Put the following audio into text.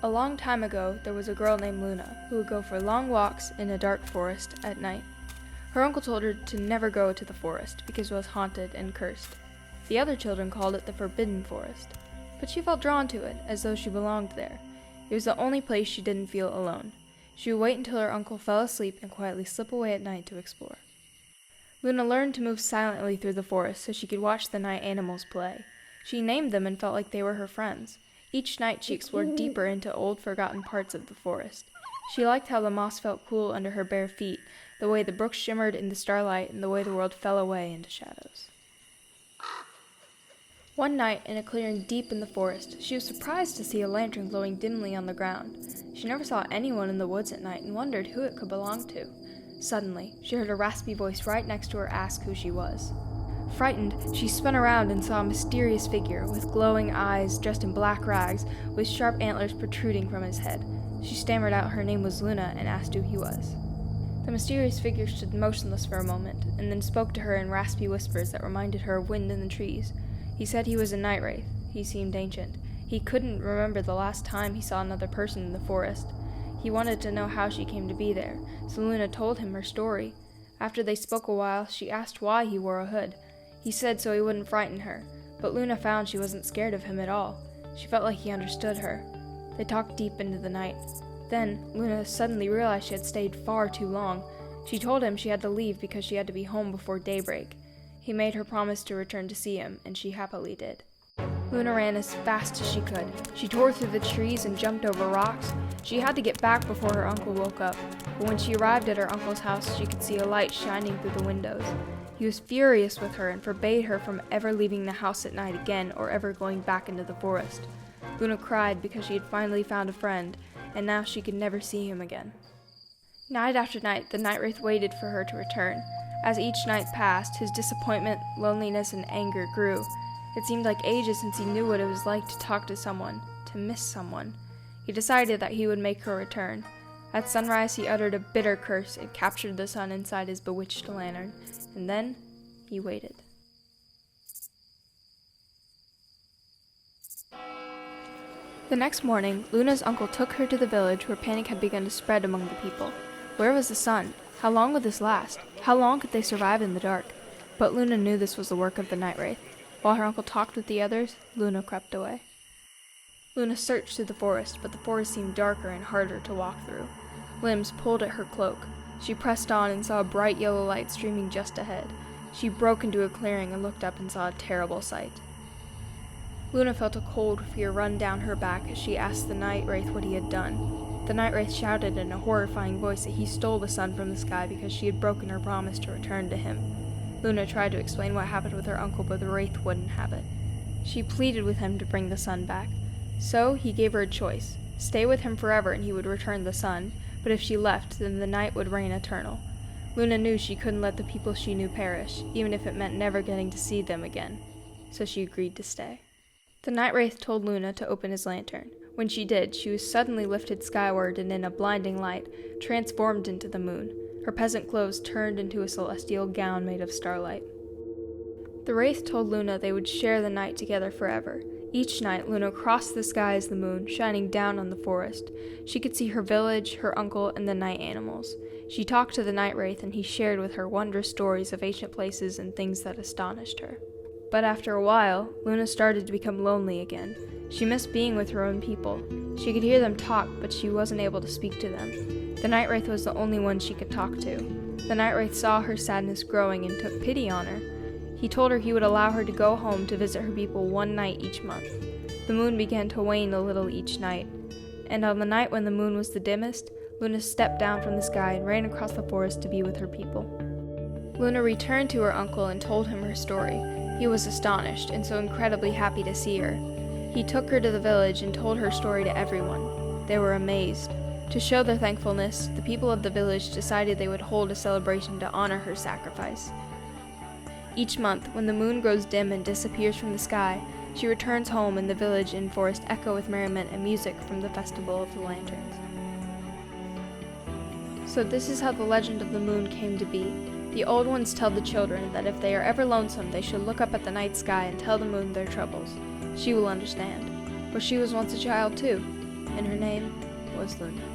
A long time ago, there was a girl named Luna who would go for long walks in a dark forest at night. Her uncle told her to never go to the forest because it was haunted and cursed. The other children called it the Forbidden Forest, but she felt drawn to it as though she belonged there. It was the only place she didn't feel alone. She would wait until her uncle fell asleep and quietly slip away at night to explore. Luna learned to move silently through the forest so she could watch the night animals play. She named them and felt like they were her friends. Each night she explored deeper into old forgotten parts of the forest. She liked how the moss felt cool under her bare feet, the way the brook shimmered in the starlight, and the way the world fell away into shadows. One night, in a clearing deep in the forest, she was surprised to see a lantern glowing dimly on the ground. She never saw anyone in the woods at night and wondered who it could belong to. Suddenly, she heard a raspy voice right next to her ask who she was. Frightened, she spun around and saw a mysterious figure with glowing eyes dressed in black rags with sharp antlers protruding from his head. She stammered out her name was Luna and asked who he was. The mysterious figure stood motionless for a moment and then spoke to her in raspy whispers that reminded her of wind in the trees. He said he was a night wraith. He seemed ancient. He couldn't remember the last time he saw another person in the forest. He wanted to know how she came to be there, so Luna told him her story. After they spoke a while, she asked why he wore a hood. He said so he wouldn't frighten her, but Luna found she wasn't scared of him at all. She felt like he understood her. They talked deep into the night. Then, Luna suddenly realized she had stayed far too long. She told him she had to leave because she had to be home before daybreak. He made her promise to return to see him, and she happily did. Luna ran as fast as she could. She tore through the trees and jumped over rocks. She had to get back before her uncle woke up, but when she arrived at her uncle's house, she could see a light shining through the windows. He was furious with her and forbade her from ever leaving the house at night again or ever going back into the forest. Luna cried because she had finally found a friend, and now she could never see him again. Night after night, the night wraith waited for her to return. As each night passed, his disappointment, loneliness, and anger grew. It seemed like ages since he knew what it was like to talk to someone, to miss someone. He decided that he would make her return. At sunrise, he uttered a bitter curse and captured the sun inside his bewitched lantern, and then he waited. The next morning, Luna's uncle took her to the village where panic had begun to spread among the people. Where was the sun? How long would this last? How long could they survive in the dark? But Luna knew this was the work of the night wraith. While her uncle talked with the others, Luna crept away. Luna searched through the forest, but the forest seemed darker and harder to walk through. Limbs pulled at her cloak. She pressed on and saw a bright yellow light streaming just ahead. She broke into a clearing and looked up and saw a terrible sight. Luna felt a cold fear run down her back as she asked the night wraith what he had done. The night wraith shouted in a horrifying voice that he stole the sun from the sky because she had broken her promise to return to him. Luna tried to explain what happened with her uncle, but the wraith wouldn't have it. She pleaded with him to bring the sun back. So he gave her a choice. Stay with him forever and he would return the sun, but if she left, then the night would reign eternal. Luna knew she couldn't let the people she knew perish, even if it meant never getting to see them again. So she agreed to stay. The night wraith told Luna to open his lantern. When she did, she was suddenly lifted skyward and in a blinding light, transformed into the moon. Her peasant clothes turned into a celestial gown made of starlight. The wraith told Luna they would share the night together forever. Each night, Luna crossed the sky as the moon, shining down on the forest. She could see her village, her uncle, and the night animals. She talked to the night wraith, and he shared with her wondrous stories of ancient places and things that astonished her. But after a while, Luna started to become lonely again. She missed being with her own people. She could hear them talk, but she wasn't able to speak to them. The night wraith was the only one she could talk to. The night wraith saw her sadness growing and took pity on her. He told her he would allow her to go home to visit her people one night each month. The moon began to wane a little each night, and on the night when the moon was the dimmest, Luna stepped down from the sky and ran across the forest to be with her people. Luna returned to her uncle and told him her story. He was astonished and so incredibly happy to see her. He took her to the village and told her story to everyone. They were amazed. To show their thankfulness, the people of the village decided they would hold a celebration to honor her sacrifice. Each month, when the moon grows dim and disappears from the sky, she returns home and the village and forest echo with merriment and music from the Festival of the Lanterns. So this is how the legend of the moon came to be. The old ones tell the children that if they are ever lonesome, they should look up at the night sky and tell the moon their troubles. She will understand. For she was once a child too. and her name was Luna.